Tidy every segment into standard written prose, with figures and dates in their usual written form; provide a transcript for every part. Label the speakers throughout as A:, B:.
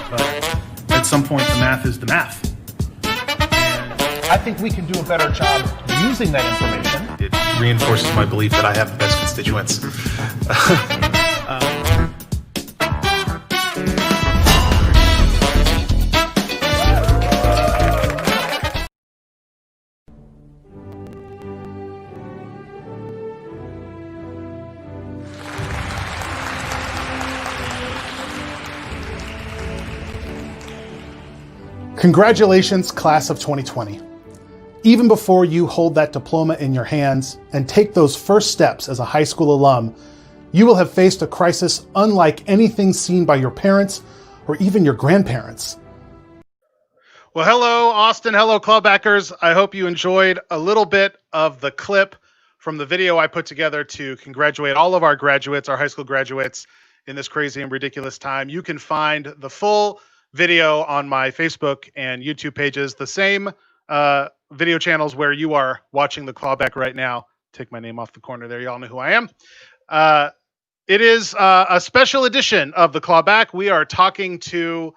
A: But at some point, the math is the math.
B: I think we can do a better job using that information.
A: It reinforces my belief that I have the best constituents.
B: Congratulations, class of 2020. Even before you hold that diploma in your hands and take those first steps as a high school alum, you will have faced a crisis unlike anything seen by your parents or even your grandparents.
A: Well, hello, Austin. Hello, Clawbackers. I hope you enjoyed a little bit of the clip from the video I put together to congratulate all of our graduates, our high school graduates, in this crazy and ridiculous time. You can find the full video on my Facebook and YouTube pages, the same video channels where you are watching the Clawback right now. Take my name off the corner there. Y'all know who I am. It is a special edition of the Clawback. We are talking to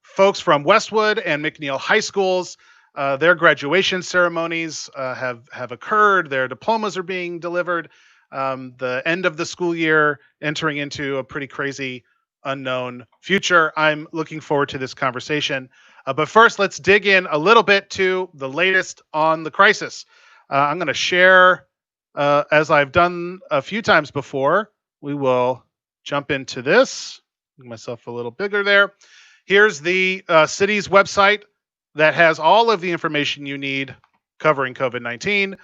A: folks from Westwood and McNeil High Schools. Their graduation ceremonies have occurred. Their diplomas are being delivered. The end of the school year, entering into a pretty crazy unknown future. I'm looking forward to this conversation. But first, let's dig in a little bit to the latest on the crisis. I'm going to share, as I've done a few times before, we will jump into this. Make myself a little bigger there. Here's the city's website that has all of the information you need covering COVID-19.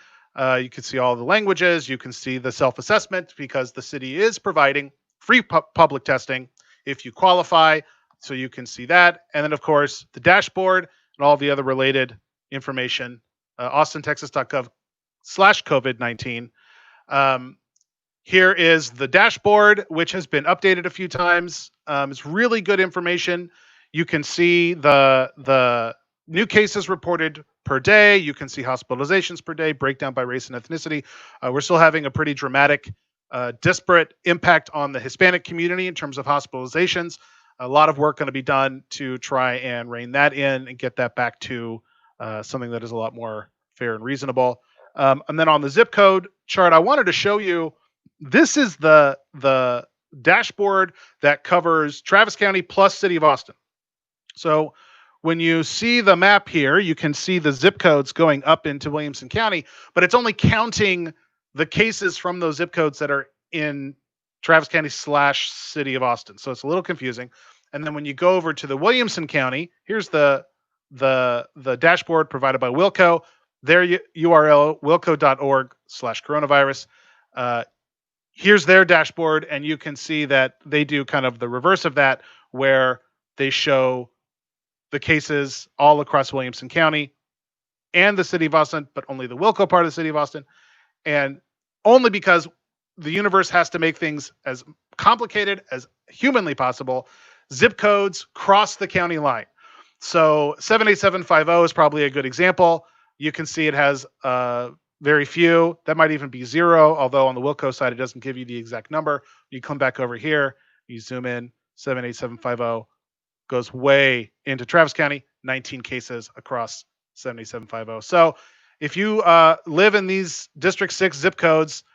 A: You can see all the languages. You can see the self-assessment because the city is providing free public testing if you qualify, so you can see that. And then, of course, the dashboard and all the other related information, austintexas.gov/COVID-19. Here is the dashboard, which has been updated a few times. It's really good information. You can see the new cases reported per day. You can see hospitalizations per day, breakdown by race and ethnicity. We're still having a pretty dramatic disparate impact on the Hispanic community in terms of hospitalizations. A lot of work going to be done to try and rein that in and get that back to something that is a lot more fair and reasonable. And then on the zip code chart, I wanted to show you, this is the dashboard that covers Travis County plus City of Austin. So when you see the map here, you can see the zip codes going up into Williamson County, but it's only counting the cases from those zip codes that are in Travis County / City of Austin. So it's a little confusing. And then when you go over to the Williamson County, here's the dashboard provided by Wilco. Their URL, wilco.org/coronavirus. Here's their dashboard, and you can see that they do kind of the reverse of that, where they show the cases all across Williamson County and the City of Austin, but only the Wilco part of the City of Austin. And only because the universe has to make things as complicated as humanly possible, zip codes cross the county line. So 78750 is probably a good example. You can see it has very few. That might even be 0, although on the Wilco side, it doesn't give you the exact number. You come back over here, you zoom in, 78750 goes way into Travis County, 19 cases across 78750. So if you live in these District 6 zip codes,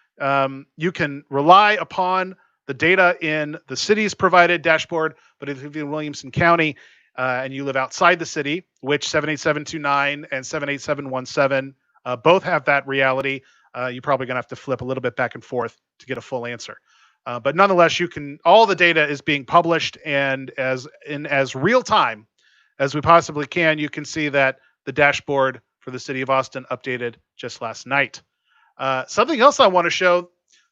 A: you can rely upon the data in the city's provided dashboard. But if you live in Williamson County and you live outside the city, which 78729 and 78717 both have that reality, you're probably going to have to flip a little bit back and forth to get a full answer. But nonetheless, all the data is being published, and as real time as we possibly can. You can see that the dashboard for the City of Austin updated just last night. Something else I want to show,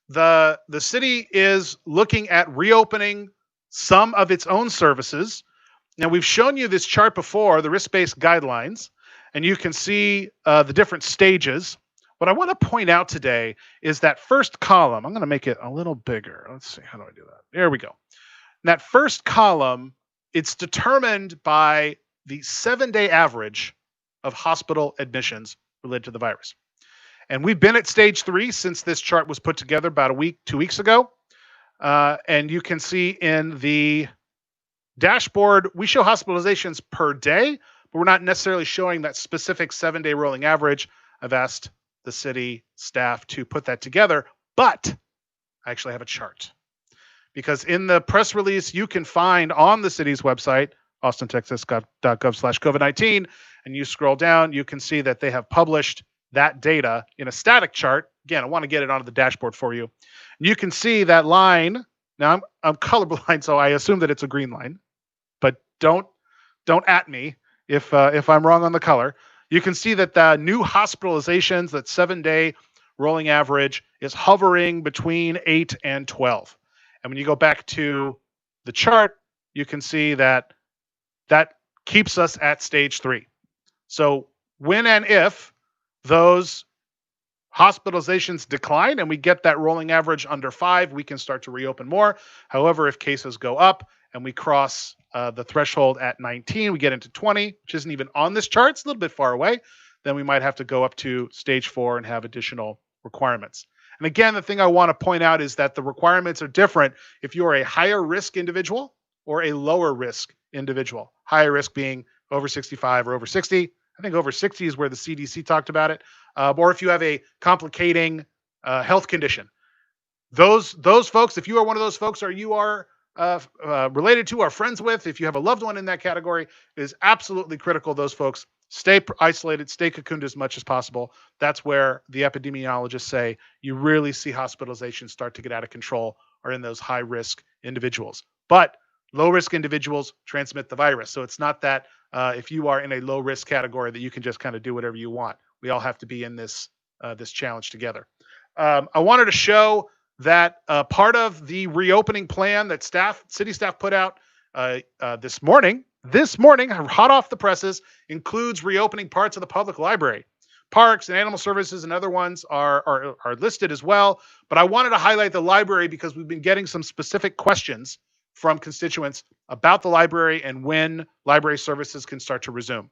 A: the city is looking at reopening some of its own services. Now, we've shown you this chart before, the risk-based guidelines, and you can see the different stages. What I want to point out today is that first column. I'm going to make it a little bigger. Let's see, how do I do that? There we go. In that first column, it's determined by the 7-day average of hospital admissions related to the virus. And we've been at stage 3 since this chart was put together about 2 weeks ago. And you can see in the dashboard, we show hospitalizations per day, but we're not necessarily showing that specific 7-day rolling average. I've asked the city staff to put that together, but I actually have a chart. Because in the press release you can find on the city's website, austintexas.gov/COVID-19, and you scroll down, you can see that they have published that data in a static chart. Again, I want to get it onto the dashboard for you. And you can see that line. Now I'm colorblind, so I assume that it's a green line, but don't at me if I'm wrong on the color. You can see that the new hospitalizations, that 7-day rolling average, is hovering between 8 and 12. And when you go back to the chart, you can see that that keeps us at stage 3. So when and if those hospitalizations decline and we get that rolling average under 5, we can start to reopen more. However, if cases go up and we cross the threshold at 19, we get into 20, which isn't even on this chart, it's a little bit far away, then we might have to go up to stage 4 and have additional requirements. And again, the thing I want to point out is that the requirements are different if you're a higher risk individual or a lower risk individual. Higher risk being over 65 or over 60. I think over 60 is where the CDC talked about it. Or if you have a complicating health condition. Those folks, if you are one of those folks or you are related to or friends with, if you have a loved one in that category, it is absolutely critical those folks stay isolated, stay cocooned as much as possible. That's where the epidemiologists say you really see hospitalizations start to get out of control are in those high-risk individuals. But low-risk individuals transmit the virus. So it's not that if you are in a low-risk category that you can just kind of do whatever you want. We all have to be in this challenge together. I wanted to show that part of the reopening plan that city staff put out this morning, hot off the presses, includes reopening parts of the public library. Parks and animal services and other ones are listed as well. But I wanted to highlight the library because we've been getting some specific questions from constituents about the library and when library services can start to resume.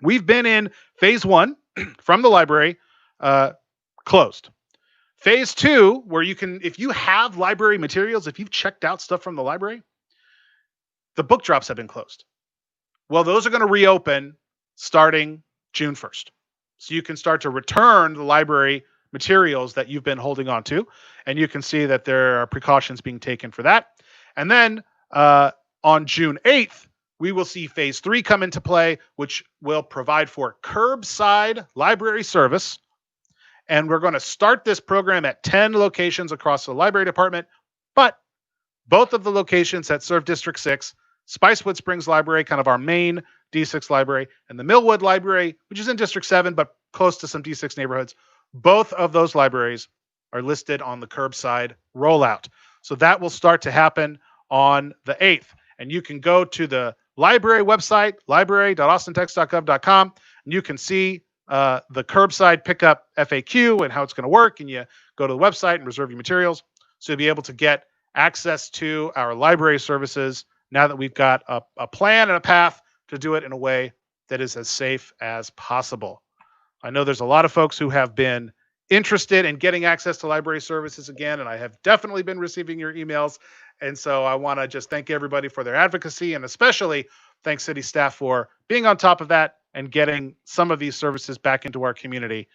A: We've been in phase 1 from the library, closed. Phase 2, where you can, if you have library materials, if you've checked out stuff from the library, the book drops have been closed. Well, those are going to reopen starting June 1st. So you can start to return the library materials that you've been holding on to, and you can see that there are precautions being taken for that. And then on June 8th, we will see phase 3 come into play, which will provide for curbside library service. And we're going to start this program at 10 locations across the library department, but both of the locations that serve District 6, Spicewood Springs Library, kind of our main D6 library, and the Millwood Library, which is in District 7, but close to some D6 neighborhoods, both of those libraries are listed on the curbside rollout. So that will start to happen on the 8th. And you can go to the library website, library.austintexas.gov.com, and you can see the curbside pickup FAQ and how it's going to work. And you go to the website and reserve your materials. So you'll be able to get access to our library services now that we've got a plan and a path to do it in a way that is as safe as possible. I know there's a lot of folks who have been interested in getting access to library services again, and I have definitely been receiving your emails. And so I want to just thank everybody for their advocacy, and especially thank city staff for being on top of that and getting some of these services back into our community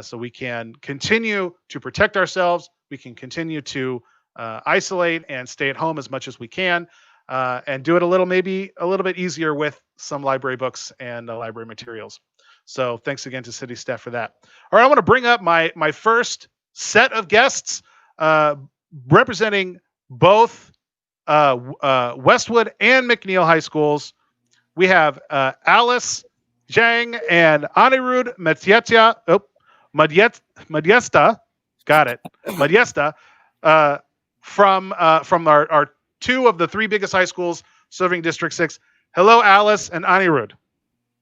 A: so we can continue to protect ourselves. We can continue to isolate and stay at home as much as we can and do it maybe a little bit easier with some library books and library materials. So thanks again to city staff for that. All right, I want to bring up my first set of guests representing both Westwood and McNeil High Schools. We have Alice Zhang and Anirudh Madyesta. Got it. Madyesta from our 2 of the 3 biggest high schools serving District 6. Hello, Alice and Anirudh.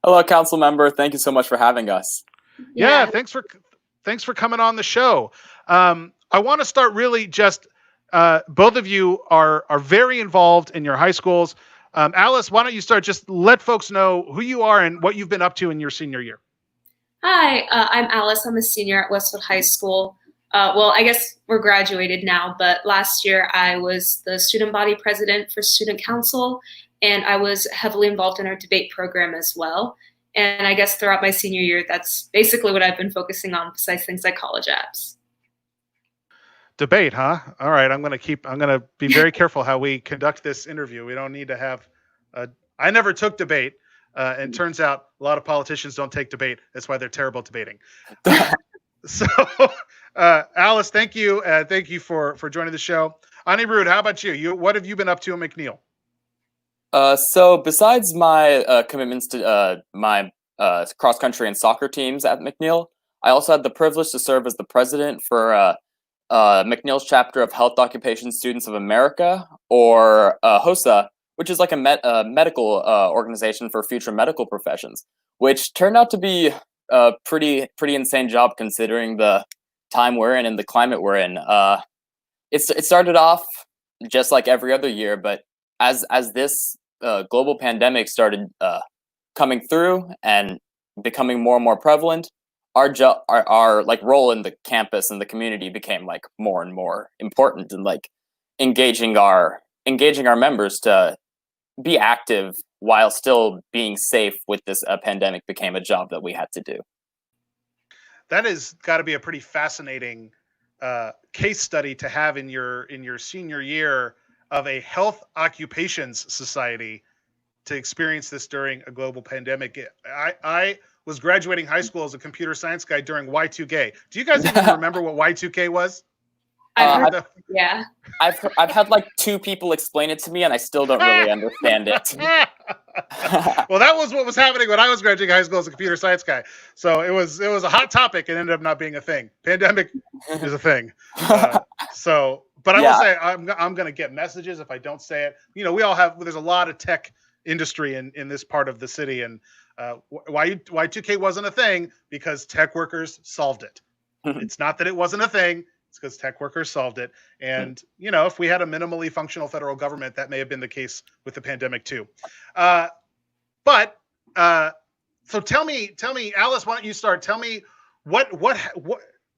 C: Hello, council member. Thank you so much for having us.
A: Yeah, thanks for coming on the show. I want to start really just both of you are very involved in your high schools. Alice, why don't you start? Just let folks know who you are and what you've been up to in your senior year.
D: Hi, I'm Alice. I'm a senior at Westwood High School. Well, I guess we're graduated now, but last year I was the student body president for student council, and I was heavily involved in our debate program as well. And I guess throughout my senior year, that's basically what I've been focusing on besides things like college apps.
A: Debate, huh? All right, I'm going to be very careful how we conduct this interview. We don't need to have I never took debate. And turns out a lot of politicians don't take debate. That's why they're terrible at debating. So, Alice, thank you. Thank you for joining the show. Anirudh, how about you? What have you been up to at McNeil?
C: So besides my commitments to my cross country and soccer teams at McNeil, I also had the privilege to serve as the president for McNeil's chapter of Health Occupation Students of America, or HOSA, which is like a medical organization for future medical professions, which turned out to be a pretty insane job considering the time we're in and the climate we're in. It started off just like every other year, but as this global pandemic started coming through and becoming more and more prevalent, our like role in the campus and the community became like more and more important, and like engaging our members to be active while still being safe with this pandemic became a job that we had to do.
A: That has got to be a pretty fascinating case study to have in your senior year of a health occupations society, to experience this during a global pandemic. I was graduating high school as a computer science guy during Y2K. Do you guys even remember what Y2K was?
D: Yeah.
C: I've had like 2 people explain it to me, and I still don't really understand it.
A: Well, that was what was happening when I was graduating high school as a computer science guy. So it was a hot topic and ended up not being a thing. Pandemic is a thing. But I will say I'm going to get messages if I don't say it. You know, there's a lot of tech industry in this part of the city, and Y2K wasn't a thing because tech workers solved it. It's not that it wasn't a thing. It's because tech workers solved it. And, you know, if we had a minimally functional federal government, that may have been the case with the pandemic too. So tell me, Alice, why don't you start? Tell me what,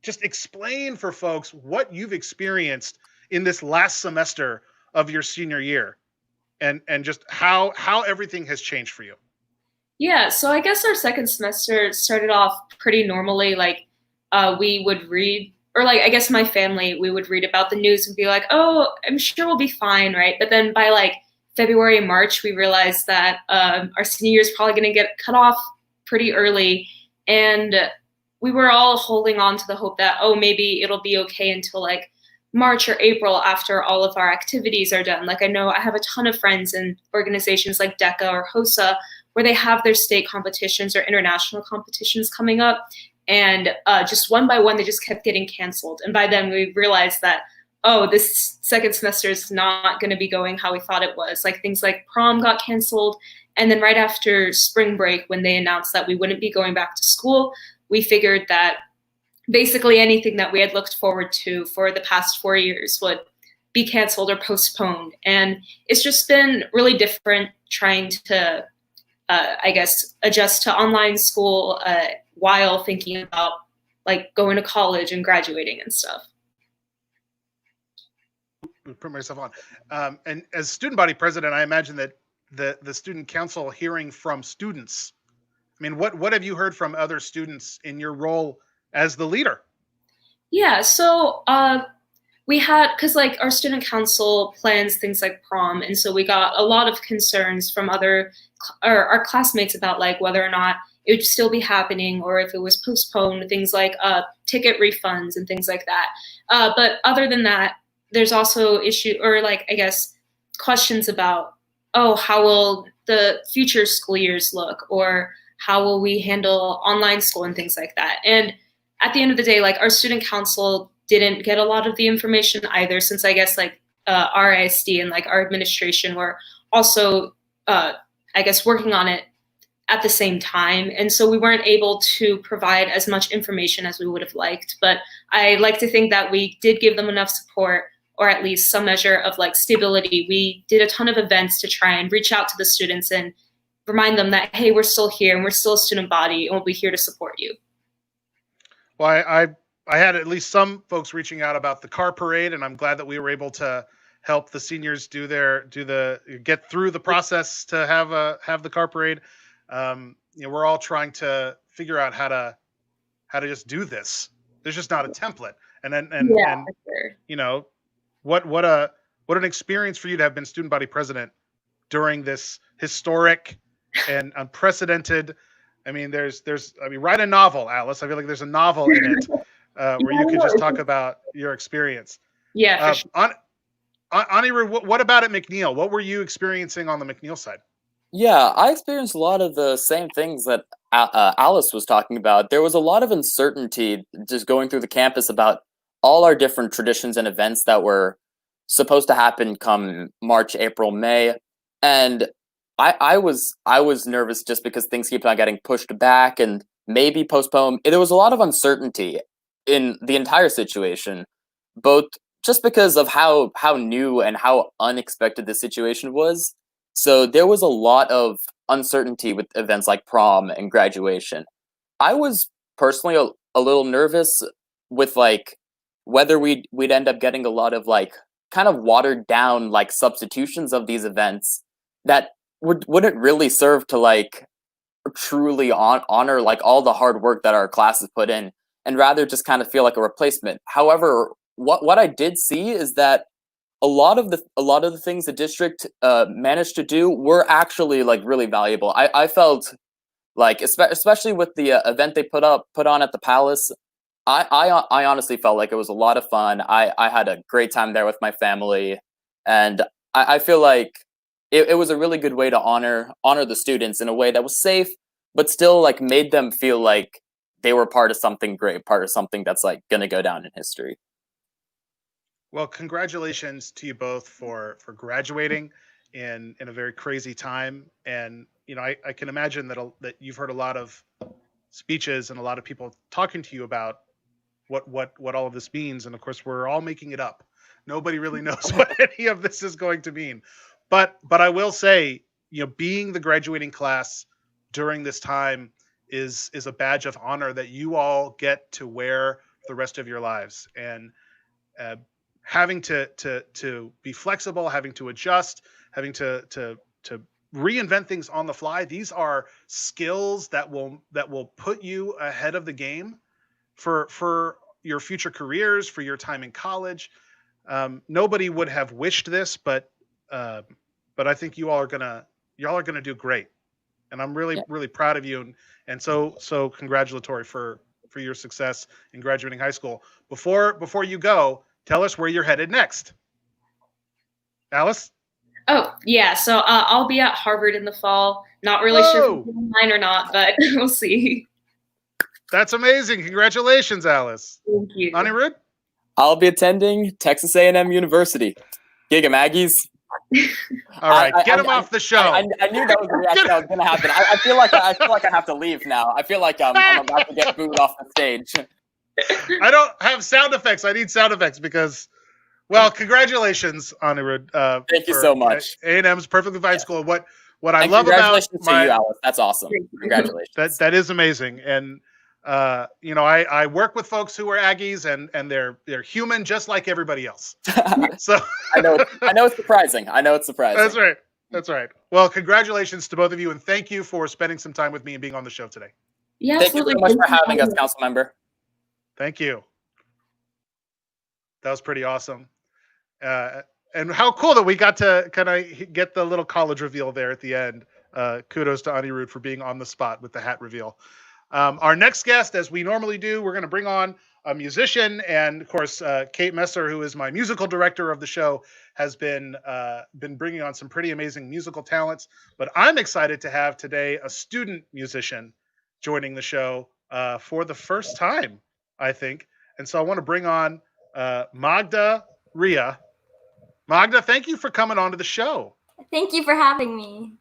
A: just explain for folks what you've experienced in this last semester of your senior year, and just how everything has changed for you.
D: Yeah, so I guess our second semester started off pretty normally. Like we would read, or like I guess my family, we would read about the news and be like, oh, I'm sure we'll be fine, right? But then by like February and March, we realized that our senior year is probably going to get cut off pretty early. And we were all holding on to the hope that, oh, maybe it'll be okay until like March or April after all of our activities are done. Like I know I have a ton of friends in organizations like DECA or HOSA where they have their state competitions or international competitions coming up. And just one by one, they just kept getting canceled. And by then we realized that, oh, this second semester is not going to be going how we thought it was. Like things like prom got canceled. And then right after spring break, when they announced that we wouldn't be going back to school, we figured that basically anything that we had looked forward to for the past 4 years would be canceled or postponed. And it's just been really different trying to, I guess, adjust to online school while thinking about like going to college and graduating and stuff.
A: Put myself on. And as student body president, I imagine that the student council hearing from students. I mean, what have you heard from other students in your role as the leader?
D: Yeah, so we had, because like our student council plans things like prom, and so we got a lot of concerns from our classmates about like whether or not it would still be happening or if it was postponed, things like ticket refunds and things like that. But other than that, there's also questions about, oh, how will the future school years look, or how will we handle online school and things like that. And at the end of the day, like our student council didn't get a lot of the information either, since I guess like our ISD and like our administration were also, working on it at the same time. And so we weren't able to provide as much information as we would have liked. But I like to think that we did give them enough support, or at least some measure of like stability. We did a ton of events to try and reach out to the students and remind them that, hey, we're still here and we're still a student body and we'll be here to support you.
A: Well, I had at least some folks reaching out about the car parade, and I'm glad that we were able to help the seniors get through the process to have the car parade. We're all trying to figure out how to just do this. There's just not a template. And then and
D: for sure.
A: what an experience for you to have been student body president during this historic and unprecedented. I mean, write a novel, Alice. I feel like there's a novel in it where you could just talk about your experience.
D: Yeah, for sure.
A: Anirudh, what about at McNeil? What were you experiencing on the McNeil side?
C: Yeah, I experienced a lot of the same things that Alice was talking about. There was a lot of uncertainty just going through the campus about all our different traditions and events that were supposed to happen come March, April, May, and I was nervous just because things keep on getting pushed back and maybe postponed. There was a lot of uncertainty in the entire situation, both just because of how new and how unexpected the situation was. So there was a lot of uncertainty with events like prom and graduation. I was personally a little nervous with like whether we'd end up getting a lot of like kind of watered down like substitutions of these events that wouldn't really serve to like truly honor like all the hard work that our classes put in, and rather just kind of feel like a replacement. However, what I did see is that a lot of the things the district managed to do were actually like really valuable. I felt like especially with the event they put on at the Palace. I honestly felt like it was a lot of fun. I had a great time there with my family, and I feel like it was a really good way to honor the students in a way that was safe, but still like made them feel like they were part of something great, part of something that's like going to go down in history.
A: Well, congratulations to you both for graduating in a very crazy time. And I can imagine that you've heard a lot of speeches and a lot of people talking to you about what all of this means. And of course, we're all making it up. Nobody really knows what any of this is going to mean. But I will say, being the graduating class during this time is a badge of honor that you all get to wear the rest of your lives. And having to be flexible, having to adjust, having to reinvent things on the fly. These are skills that will put you ahead of the game for your future careers, for your time in college. Nobody would have wished this, but I think y'all are gonna do great, and I'm really proud of you, and so congratulatory for your success in graduating high school. Before you go, tell us where you're headed next, Alice.
D: Oh yeah, so I'll be at Harvard in the fall. Not really sure if it's mine or not, but we'll see.
A: That's amazing! Congratulations, Alice.
D: Thank you.
A: Anirudh?
C: I'll be attending Texas A&M University. Giga Maggies.
A: All right, get him off the show.
C: I knew that was the reaction that was going to happen. I feel like I have to leave now. I feel like I'm about to get booed off the stage.
A: I don't have sound effects. I need sound effects because, well, congratulations, Anirudh.
C: Thank you so much.
A: A&M's perfectly fine school. What I love about
C: congratulations to you, Alice. That's awesome. Congratulations.
A: That is amazing. And I work with folks who are Aggies, and they're human just like everybody else. So
C: I know it's surprising.
A: That's right. Well, congratulations to both of you, and thank you for spending some time with me and being on the show today.
D: Yeah,
C: thank you so much for having us, council member.
A: Thank you. That was pretty awesome. And how cool that we got to kind of get the little college reveal there at the end. Kudos to Anirudh for being on the spot with the hat reveal. Our next guest, as we normally do, we're going to bring on a musician, and of course, Kate Messer, who is my musical director of the show, has been bringing on some pretty amazing musical talents. But I'm excited to have today a student musician joining the show for the first time, I think. And so I want to bring on Magda Ria. Magda, thank you for coming on to the show.
E: Thank you for having me.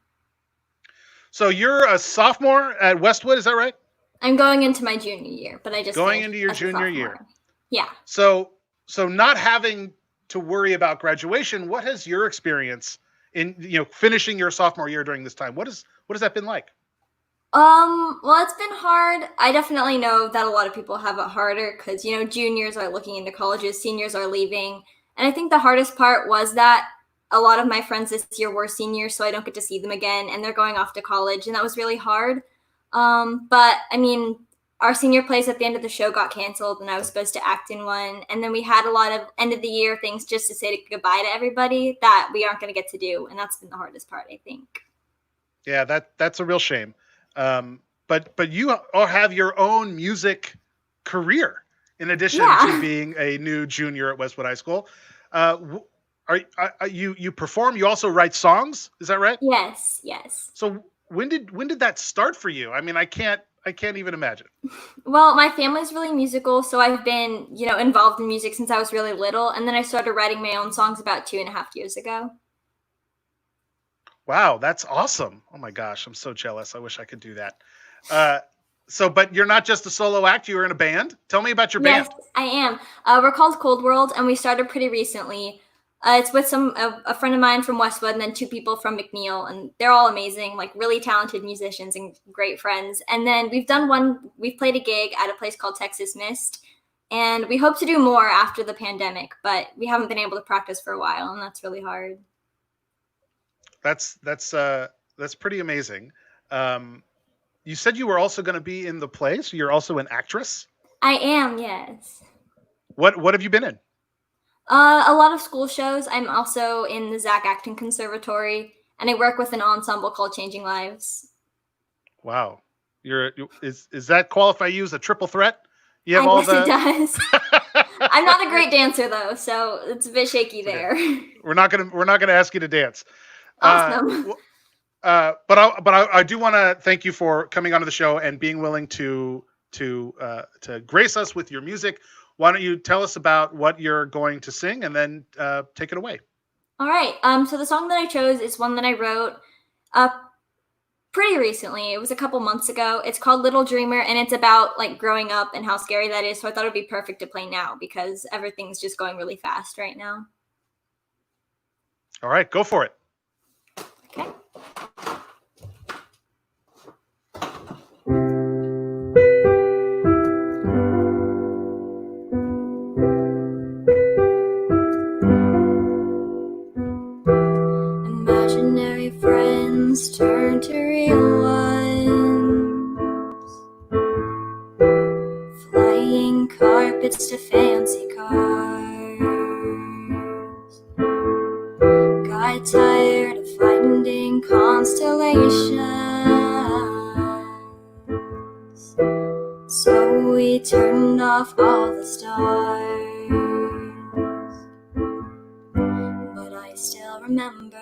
A: So you're a sophomore at Westwood, is that right?
E: I'm going into my junior year, but I just
A: going into your junior year.
E: Yeah.
A: So not having to worry about graduation, what has your experience in finishing your sophomore year during this time? What has that been like?
E: Well, it's been hard. I definitely know that a lot of people have it harder because, juniors are looking into colleges, seniors are leaving, And I think the hardest part was that a lot of my friends this year were seniors, so I don't get to see them again, and they're going off to college, and that was really hard. But I mean, our senior plays at the end of the show got canceled, and I was supposed to act in one. And then we had a lot of end of the year things just to say goodbye to everybody that we aren't going to get to do, and that's been the hardest part, I think.
A: Yeah, that's a real shame. But you all have your own music career in addition to being a new junior at Westwood High School. Are you perform? You also write songs? Is that right?
E: Yes.
A: So when did that start for you? I mean, I can't even imagine.
E: Well, my family's really musical, so I've been, involved in music since I was really little, and then I started writing my own songs about 2.5 years ago.
A: Wow, that's awesome. Oh my gosh, I'm so jealous. I wish I could do that. But you're not just a solo act, you're in a band. Tell me about your band.
E: Yes, I am. We're called Cold World, and we started pretty recently. It's with a friend of mine from Westwood and then 2 people from McNeil, and they're all amazing, like really talented musicians and great friends. And then we've played a gig at a place called Texas Mist, and we hope to do more after the pandemic, but we haven't been able to practice for a while, and that's really hard.
A: That's pretty amazing. You said you were also going to be in the play, so you're also an actress?
E: I am, yes.
A: What have you been in?
E: A lot of school shows. I'm also in the Zach Acting Conservatory, and I work with an ensemble called Changing Lives.
A: Wow. Is that qualify you as a triple threat? You have all the...
E: It does. I'm not a great dancer though, so it's a bit shaky there.
A: We're not gonna ask you to dance.
E: Awesome.
A: But I do want to thank you for coming onto the show and being willing to grace us with your music. Why don't you tell us about what you're going to sing and then take it away?
E: All right. So the song that I chose is one that I wrote pretty recently. It was a couple months ago. It's called Little Dreamer, and it's about like growing up and how scary that is. So I thought it would be perfect to play now because everything's just going really fast right now.
A: All right, go for it.
E: Okay. Imaginary friends turn to real ones. Flying carpets to fancy cars. Got tired of finding constellations, so we turned off all the stars. But I still remember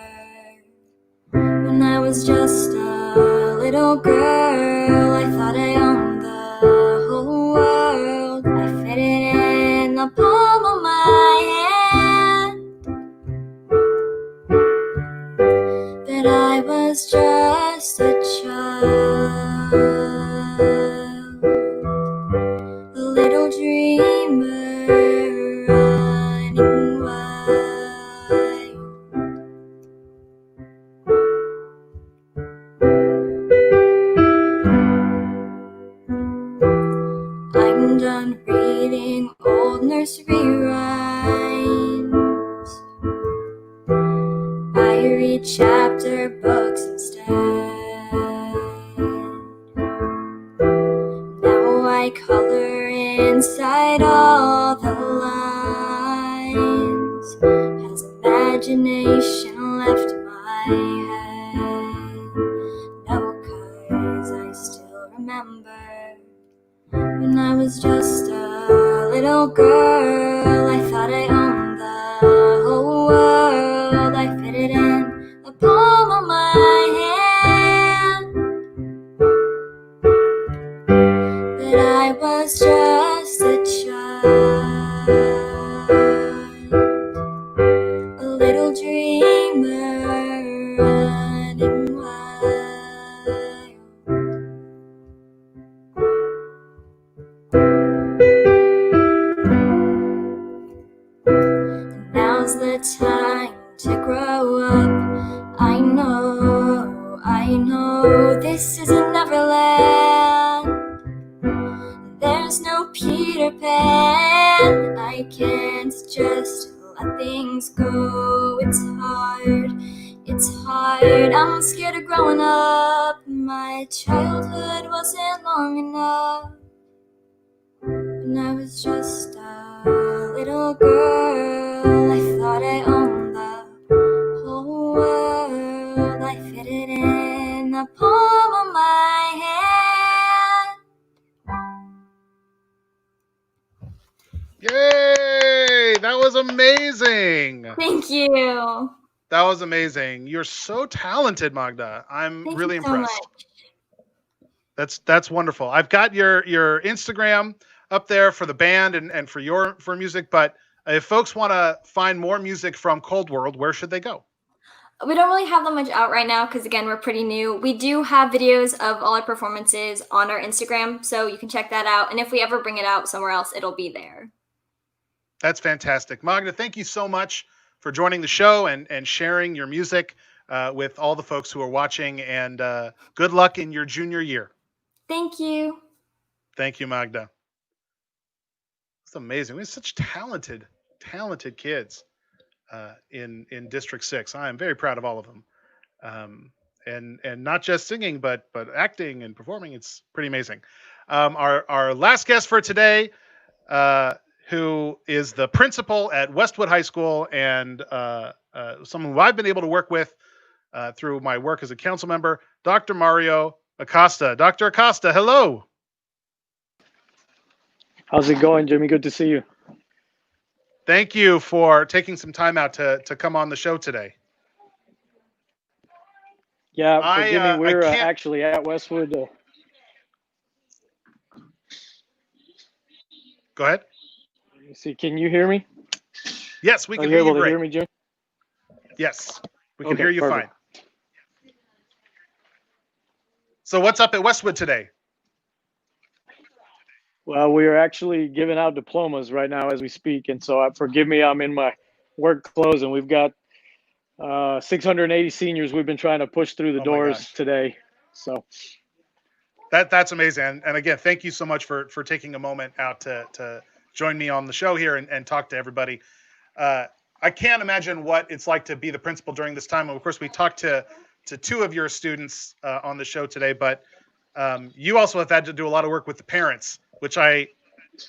E: when I was just a little girl, I thought I owned the whole world. I fit it in the palm of my hand, but I was just a child, a little dreamer running wild. I'm done reading old nursery rhymes. I read chapter books instead. Now I color inside all the lines. Has imagination left my head? No, 'cause I still remember when I was just a little girl, I thought I owned the whole world. I fit it in the palm of my hand, but I was just a child, a little dreamer running wild. Now's the time to grow up. I know this isn't Neverland. There's no Peter Pan. I can't just let things go. It's hard, I'm scared of growing up. My childhood wasn't long enough. When I was just a little girl, I thought I owned the whole world. I fit it in the palm of my hand.
A: Yay! That was amazing.
E: Thank you.
A: That was amazing. You're so talented, Magda. I'm
E: Thank
A: really
E: you so
A: impressed.
E: much.
A: That's wonderful. I've got your Instagram up there for the band and for music, but if folks want to find more music from Cold World, where should they go?
E: We don't really have that much out right now because, again, we're pretty new. We do have videos of all our performances on our Instagram, so you can check that out. And if we ever bring it out somewhere else, it'll be there.
A: That's fantastic. Magda, thank you so much for joining the show and sharing your music with all the folks who are watching, and good luck in your junior year.
E: Thank you.
A: Thank you, Magda. It's amazing. We have such talented kids in District 6. I am very proud of all of them. And not just singing, but acting and performing. It's pretty amazing. Our last guest for today, who is the principal at Westwood High School and someone who I've been able to work with through my work as a council member, Dr. Mario Acosta. Dr. Acosta, hello.
F: How's it going, Jimmy? Good to see you.
A: Thank you for taking some time out to come on the show today.
F: Yeah, forgive me. We're actually at Westwood.
A: Go ahead.
F: See, can you hear me?
A: Yes, we can
F: Are
A: hear
F: you
A: you
F: able to
A: great.
F: hear me, Jimmy?
A: Yes, we can hear you
F: perfect.
A: fine. So what's up at Westwood today?
F: Well, we are actually giving out diplomas right now as we speak. And so forgive me, I'm in my work clothes, and we've got 680 seniors we've been trying to push through the doors today. So
A: that's amazing. And again, thank you so much for taking a moment out to join me on the show here and talk to everybody. I can't imagine what it's like to be the principal during this time. Of course, we talked to two of your students on the show today, but you also have had to do a lot of work with the parents, which I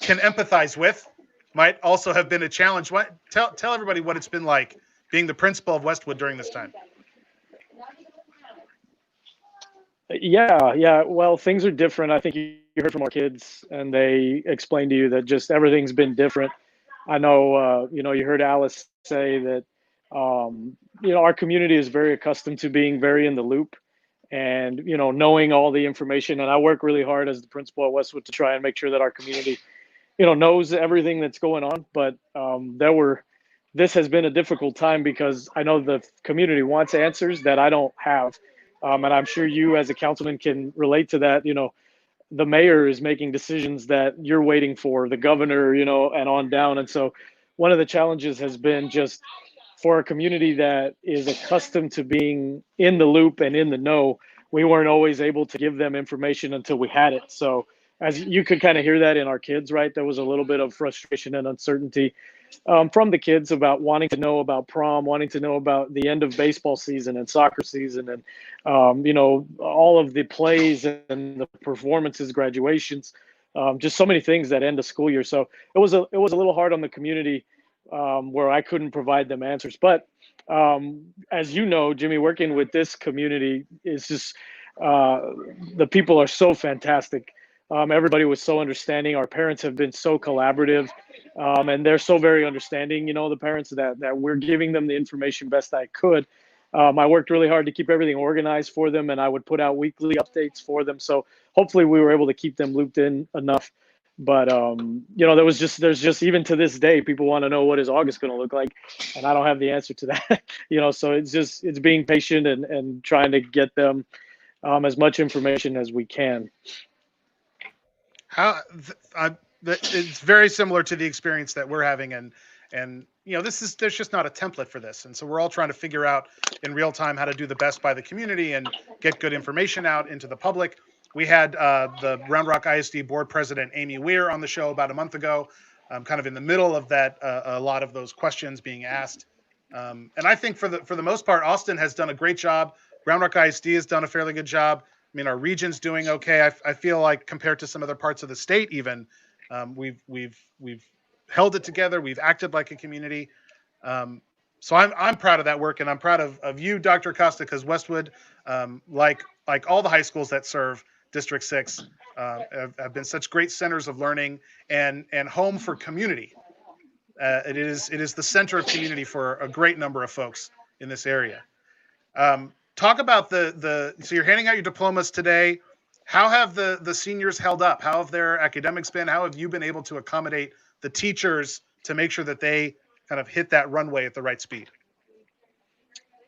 A: can empathize with. Might also have been a challenge. Tell everybody what it's been like being the principal of Westwood during this time.
F: Yeah. Well, things are different. I think you heard from our kids, and they explained to you that just everything's been different. I know, you heard Alice say that, our community is very accustomed to being very in the loop and, knowing all the information. And I work really hard as the principal at Westwood to try and make sure that our community, knows everything that's going on. But this has been a difficult time because I know the community wants answers that I don't have. And I'm sure you as a councilman can relate to that. The mayor is making decisions that you're waiting for, the governor, and on down. And so one of the challenges has been just for a community that is accustomed to being in the loop and in the know, we weren't always able to give them information until we had it. So as you could kind of hear that in our kids, right? There was a little bit of frustration and uncertainty from the kids about wanting to know about prom, wanting to know about the end of baseball season and soccer season and, all of the plays and the performances, graduations, just so many things that end a school year. So it was a little hard on the community where I couldn't provide them answers. But as you know, Jimmy, working with this community is just, the people are so fantastic. Everybody was so understanding. Our parents have been so collaborative, and they're so very understanding, the parents that we're giving them the information best I could. I worked really hard to keep everything organized for them, and I would put out weekly updates for them. So hopefully we were able to keep them looped in enough. But, there's just, even to this day, people want to know what is August going to look like. And I don't have the answer to that, so it's being patient and trying to get them as much information as we can.
A: It's very similar to the experience that we're having, and there's just not a template for this, and so we're all trying to figure out in real time how to do the best by the community and get good information out into the public. We had the Round Rock ISD board president Amy Weir on the show about a month ago, kind of in the middle of that, a lot of those questions being asked. And I think for the most part, Austin has done a great job. Round Rock ISD has done a fairly good job. I mean, our region's doing okay. I feel like compared to some other parts of the state, even we've held it together. We've acted like a community. So I'm proud of that work, and I'm proud of you, Dr. Acosta, because Westwood, like all the high schools that serve District 6, have been such great centers of learning and home for community. It is the center of community for a great number of folks in this area. Talk about so you're handing out your diplomas today. How have the seniors held up? How have their academics been? How have you been able to accommodate the teachers to make sure that they kind of hit that runway at the right speed?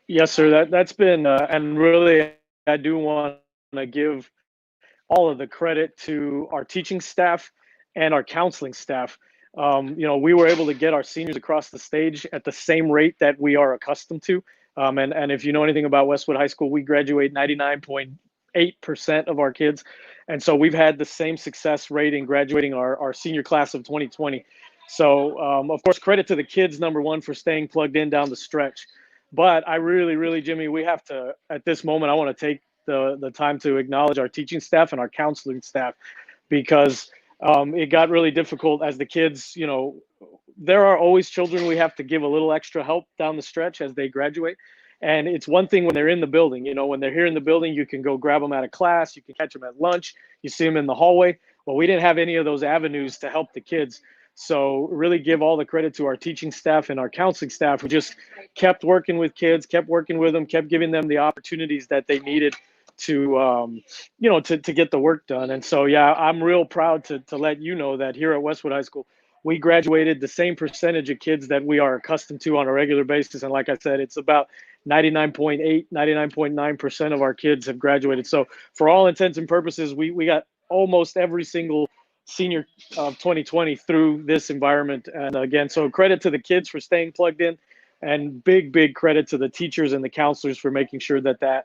F: Yes, sir. That's been, and really, I do want to give all of the credit to our teaching staff and our counseling staff. We were able to get our seniors across the stage at the same rate that we are accustomed to. And if you know anything about Westwood High School, we graduate 99.8% of our kids. And so we've had the same success rate in graduating our senior class of 2020. So, of course, credit to the kids, number one, for staying plugged in down the stretch. But I really, Jimmy, we have to, at this moment, I want to take the time to acknowledge our teaching staff and our counseling staff, because it got really difficult as the kids, there are always children we have to give a little extra help down the stretch as they graduate. And it's one thing when they're in the building, when they're here in the building, you can go grab them out of class, you can catch them at lunch, you see them in the hallway. Well, we didn't have any of those avenues to help the kids. So really give all the credit to our teaching staff and our counseling staff who just kept working with kids, kept working with them, kept giving them the opportunities that they needed to get the work done. And so, yeah, I'm real proud to let you know that here at Westwood High School, we graduated the same percentage of kids that we are accustomed to on a regular basis. And like I said, it's about 99.8, 99.9% of our kids have graduated. So for all intents and purposes, we got almost every single senior of 2020 through this environment. And again, so credit to the kids for staying plugged in, and big credit to the teachers and the counselors for making sure that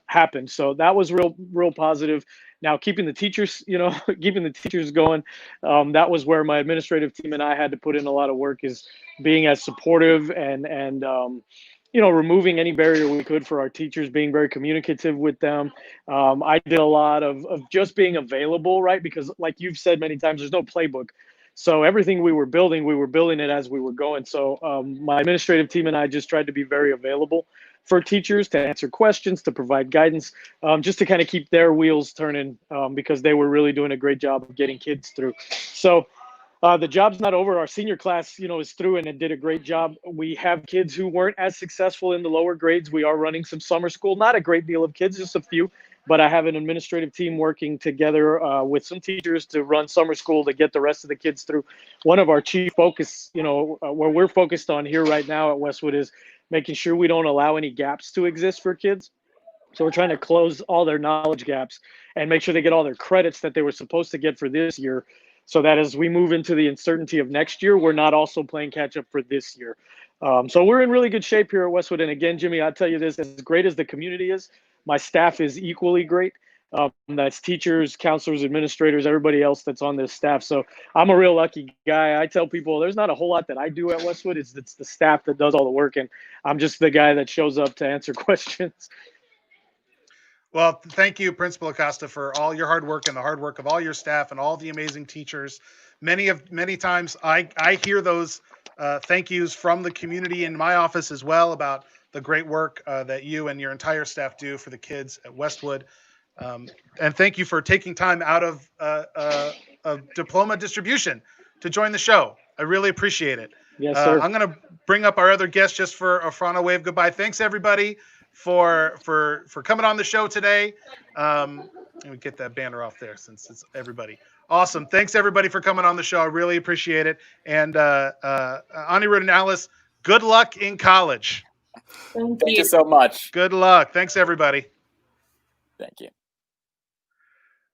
F: happened. So that was real positive. Now keeping the teachers, keeping the teachers going, that was where my administrative team and I had to put in a lot of work, is being as supportive and removing any barrier we could for our teachers, being very communicative with them. I did a lot of just being available, right? Because like you've said many times, there's no playbook. So everything we were building it as we were going. So my administrative team and I just tried to be very available for teachers, to answer questions, to provide guidance, just to kind of keep their wheels turning, because they were really doing a great job of getting kids through. So the job's not over. Our senior class, is through and it did a great job. We have kids who weren't as successful in the lower grades. We are running some summer school, not a great deal of kids, just a few, but I have an administrative team working together with some teachers to run summer school to get the rest of the kids through. One of our chief focus, where we're focused on here right now at Westwood, is making sure we don't allow any gaps to exist for kids. So we're trying to close all their knowledge gaps and make sure they get all their credits that they were supposed to get for this year, so that as we move into the uncertainty of next year, we're not also playing catch up for this year. So we're in really good shape here at Westwood. And again, Jimmy, I'll tell you this, as great as the community is, my staff is equally great. That's teachers, counselors, administrators, everybody else that's on this staff. So I'm a real lucky guy. I tell people there's not a whole lot that I do at Westwood. It's the staff that does all the work, and I'm just the guy that shows up to answer questions.
A: Well, thank you, Principal Acosta, for all your hard work and the hard work of all your staff and all the amazing teachers. Many times I hear those thank yous from the community in my office as well, about the great work that you and your entire staff do for the kids at Westwood. And thank you for taking time out of diploma distribution to join the show. I really appreciate it.
F: Yes, sir.
A: I'm going to bring up our other guest just for a final wave goodbye. Thanks, everybody, for coming on the show today. Let me get that banner off there, since it's everybody. Awesome. Thanks, everybody, for coming on the show. I really appreciate it. And Anirudh and Alice, good luck in college.
C: Thank you so much.
A: Good luck. Thanks, everybody.
C: Thank you.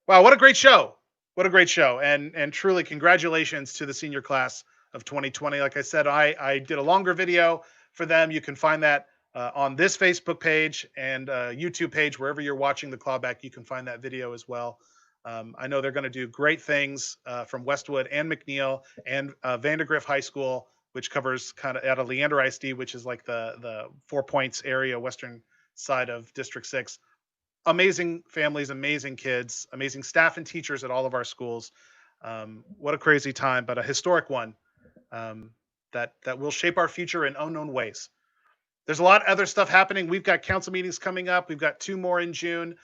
A: Wow, what a great show. What a great show. And truly congratulations to the senior class of 2020. Like I said, I did a longer video for them. You can find that on this Facebook page and YouTube page, wherever you're watching the clawback, you can find that video as well. I know they're going to do great things from Westwood and McNeil and Vandergrift High School, which covers kind of out of Leander ISD, which is like the 4 Points area, western side of District 6. Amazing families, amazing kids, amazing staff and teachers at all of our schools. What a crazy time, but a historic one that will shape our future in unknown ways. There's a lot of other stuff happening. We've got council meetings coming up. We've got 2 more in June.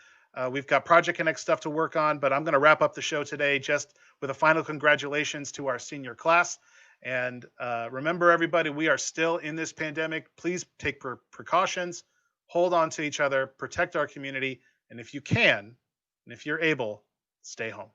A: We've got Project Connect stuff to work on, but I'm going to wrap up the show today just with a final congratulations to our senior class. And remember, everybody, we are still in this pandemic. Please take precautions, hold on to each other, protect our community, and if you can, and if you're able, stay home.